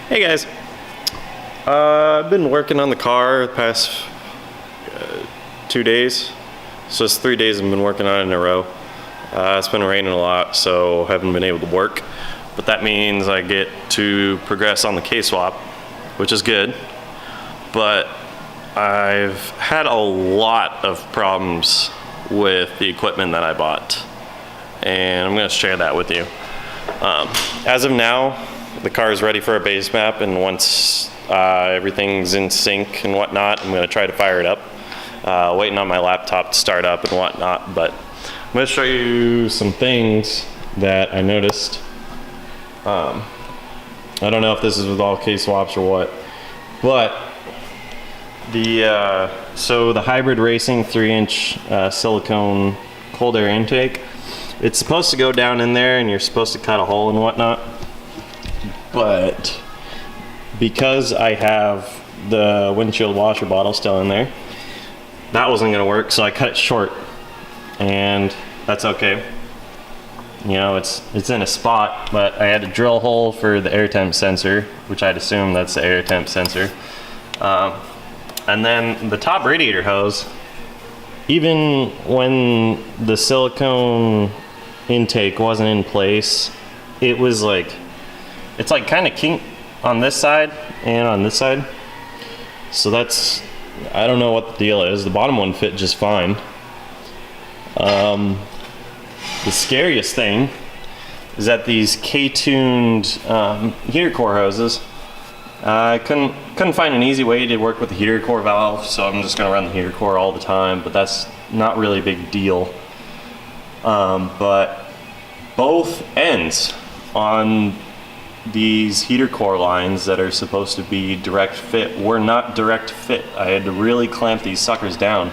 Hey guys, I've been working on the car the past 2 days, so it's 3 days I've been working on it in a row. It's been raining a lot, so haven't been able to work, but that means I get to progress on the K-swap, which is good, but I've had a lot of problems with the equipment that I bought, and I'm going to share that with you. As of now, the car is ready for a base map, and once everything's in sync and whatnot, I'm going to try to fire it up. Waiting on my laptop to start up and whatnot, but I'm going to show you some things that I noticed. I don't know if this is with all K-swaps or what, but so the hybrid racing 3-inch silicone cold air intake, it's supposed to go down in there and you're supposed to cut a hole and whatnot, but because I have the windshield washer bottle still in there, that wasn't going to work, so I cut it short, and that's okay. You know, it's in a spot, but I had to drill a hole for the air temp sensor, which I'd assume that's the air temp sensor. And then the top radiator hose, even when the silicone intake wasn't in place, it was like, it's like kind of kinked on this side and on this side. So that's, I don't know what the deal is. The bottom one fit just fine. The scariest thing is that these K-tuned heater core hoses, I couldn't find an easy way to work with the heater core valve, so I'm just gonna run the heater core all the time, but that's not really a big deal. But both ends on these heater core lines that are supposed to be direct fit were not direct fit. I had to really clamp these suckers down.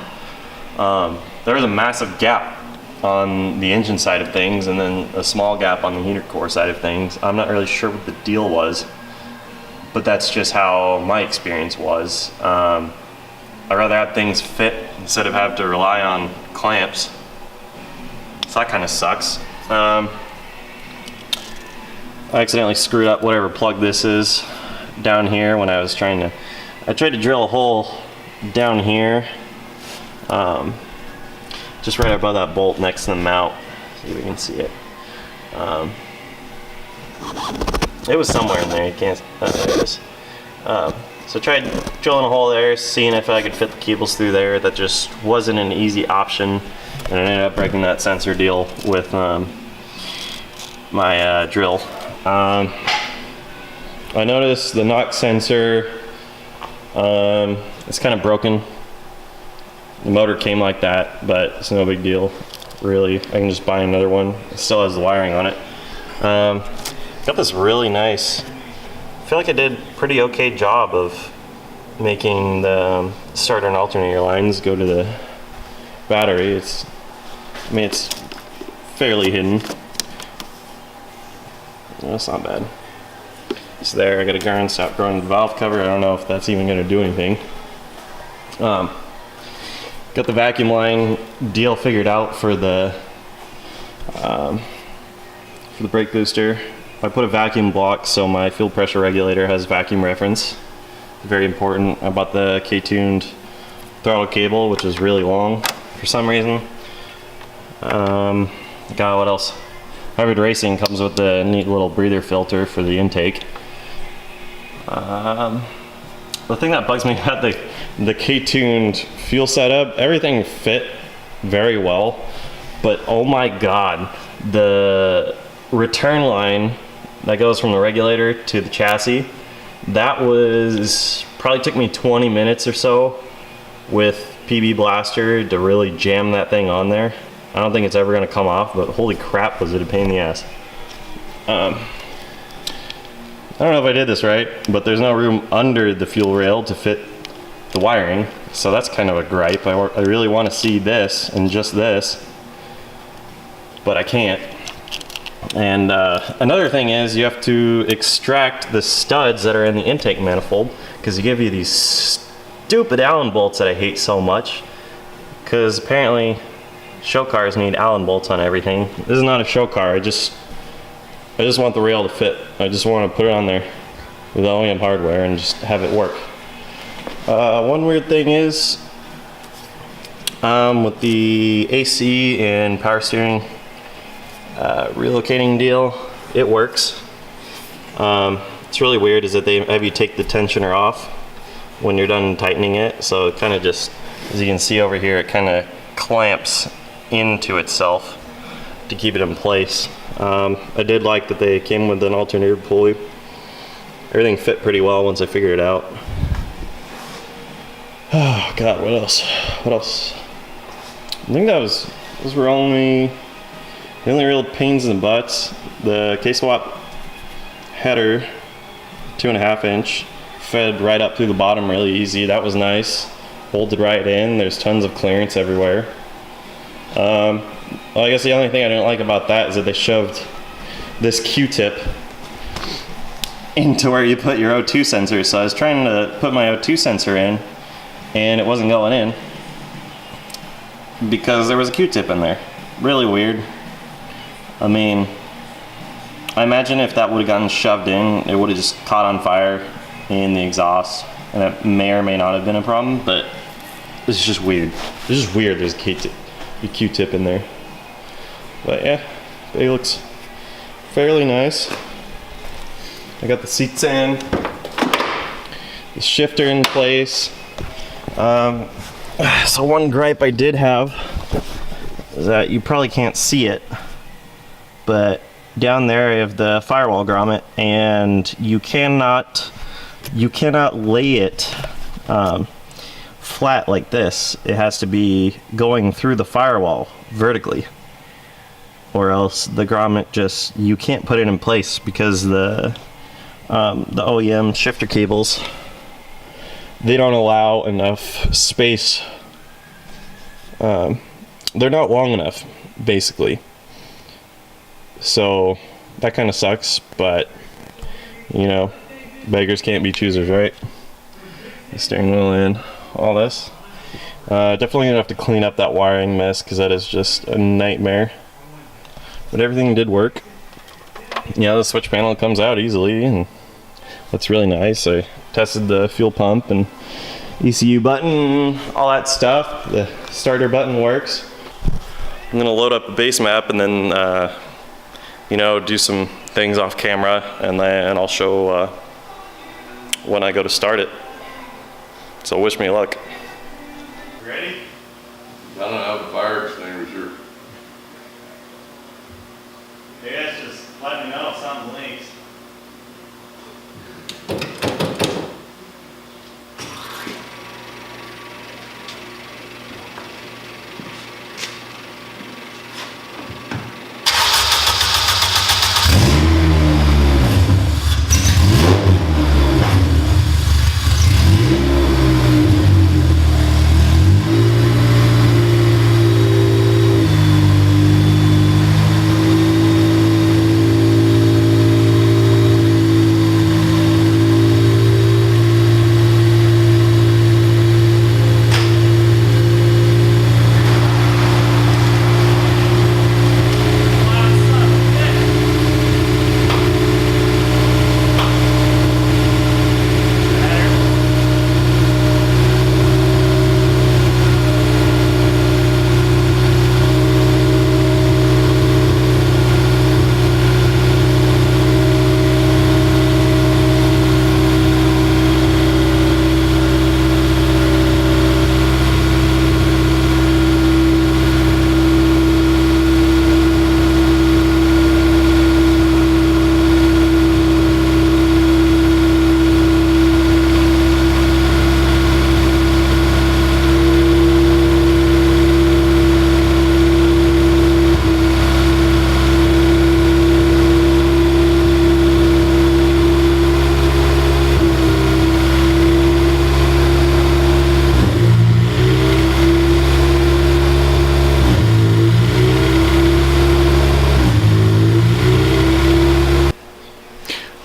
There was a massive gap on the engine side of things and then a small gap on the heater core side of things. I'm not really sure what the deal was, but that's just how my experience was. I'd rather have things fit instead of have to rely on clamps. So that kind of sucks. I accidentally screwed up whatever plug this is down here when I was I tried to drill a hole down here, just right above that bolt next to the mount. See if we can see it. It was somewhere in there, you can't, there it is. So I tried drilling a hole there, seeing if I could fit the cables through there. That just wasn't an easy option, and I ended up breaking that sensor deal with my drill. I noticed the knock sensor, it's kind of broken. The motor came like that, but it's no big deal, really. I can just buy another one. It still has the wiring on it. Got this really nice, I feel like I did a pretty okay job of making the starter and alternator lines go to the battery. It's fairly hidden. That's not bad. It's there. I got a garden stop growing valve cover. I don't know if that's even going to do anything. Got the vacuum line deal figured out for the brake booster. I put a vacuum block so my fuel pressure regulator has vacuum reference. Very important. I bought the K-tuned throttle cable, which is really long for some reason. God, what else? Hybrid Racing comes with the neat little breather filter for the intake. The thing that bugs me about the K-tuned fuel setup, everything fit very well, but oh my god, the return line that goes from the regulator to the chassis, that probably took me 20 minutes or so with PB Blaster to really jam that thing on there. I don't think it's ever going to come off, but holy crap was it a pain in the ass. I don't know if I did this right, but there's no room under the fuel rail to fit the wiring, so that's kind of a gripe. I really want to see this and just this, but I can't. And another thing is you have to extract the studs that are in the intake manifold, because they give you these stupid Allen bolts that I hate so much, because apparently show cars need Allen bolts on everything. This is not a show car. I just want the rail to fit. I just want to put it on there. with OEM hardware and just have it work. One weird thing is with the AC and power steering relocating deal, it works. It's really weird is that they have you take the tensioner off when you're done tightening it, so it kind of just, as you can see over here, it kind of clamps into itself to keep it in place. I did like that they came with an alternator pulley. Everything fit pretty well once I figured it out. Oh god, what else? What else? I think those were the only real pains in the butts. The K-swap header, 2.5 inch, fed right up through the bottom really easy. That was nice. Bolted right in. There's tons of clearance everywhere. Well, I guess the only thing I didn't like about that is that they shoved this Q-tip into where you put your O2 sensor. So I was trying to put my O2 sensor in, and it wasn't going in because there was a Q-tip in there. Really weird. I mean, I imagine if that would have gotten shoved in, it would have just caught on fire in the exhaust, and it may or may not have been a problem, but it's just weird. It's just weird there's a Q-tip in there. But yeah, it looks fairly nice. I got the seats in, the shifter in place. So one gripe I did have is that you probably can't see it, but down there I have the Firewall Grommet, and you cannot lay it flat like this. It has to be going through the firewall vertically, or else the grommet just, you can't put it in place because the OEM shifter cables, they don't allow enough space. They're not long enough, basically. So that kind of sucks, but you know, beggars can't be choosers, right? The steering wheel in, all this. Definitely gonna have to clean up that wiring mess because that is just a nightmare. But everything did work. Yeah, the switch panel comes out easily, and that's really nice. I tested the fuel pump and ECU button, all that stuff. The starter button works. I'm gonna load up the base map and then you know, do some things off camera, and then I'll show when I go to start it. So wish me luck. Ready? I don't have a fire extinguisher. You guys just let me know if something leaks.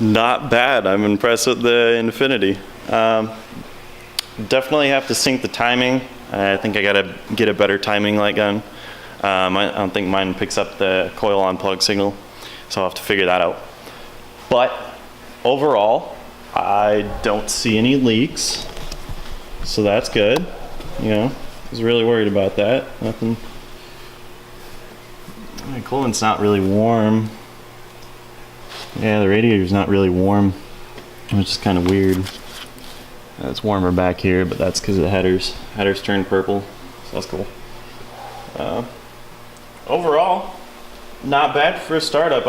Not bad. I'm impressed with the Infinity. Definitely have to sync the timing. I think I gotta get a better timing light gun. I don't think mine picks up the coil on plug signal, so I'll have to figure that out. But overall, I don't see any leaks, so that's good. You know, I was really worried about that. Nothing. My coolant not really warm. Yeah, the radiator's not really warm, which is kind of weird. It's warmer back here, but that's because of the headers. Headers turned purple, so that's cool. Overall, not bad for a startup.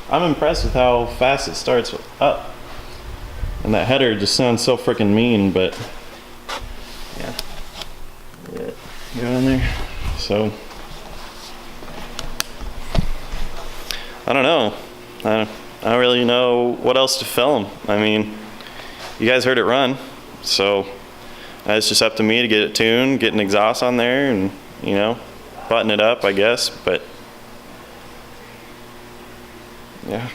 I'm impressed with how fast it starts up. And that header just sounds so freaking mean, but yeah. Go in there. So I don't know. I don't really know what else to film. I mean, you guys heard it run, so it's just up to me to get it tuned, get an exhaust on there, and you know, button it up, I guess. But yeah,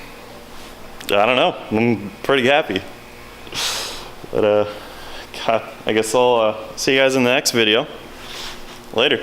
I don't know. I'm pretty happy. But God, I guess I'll see you guys in the next video. Later.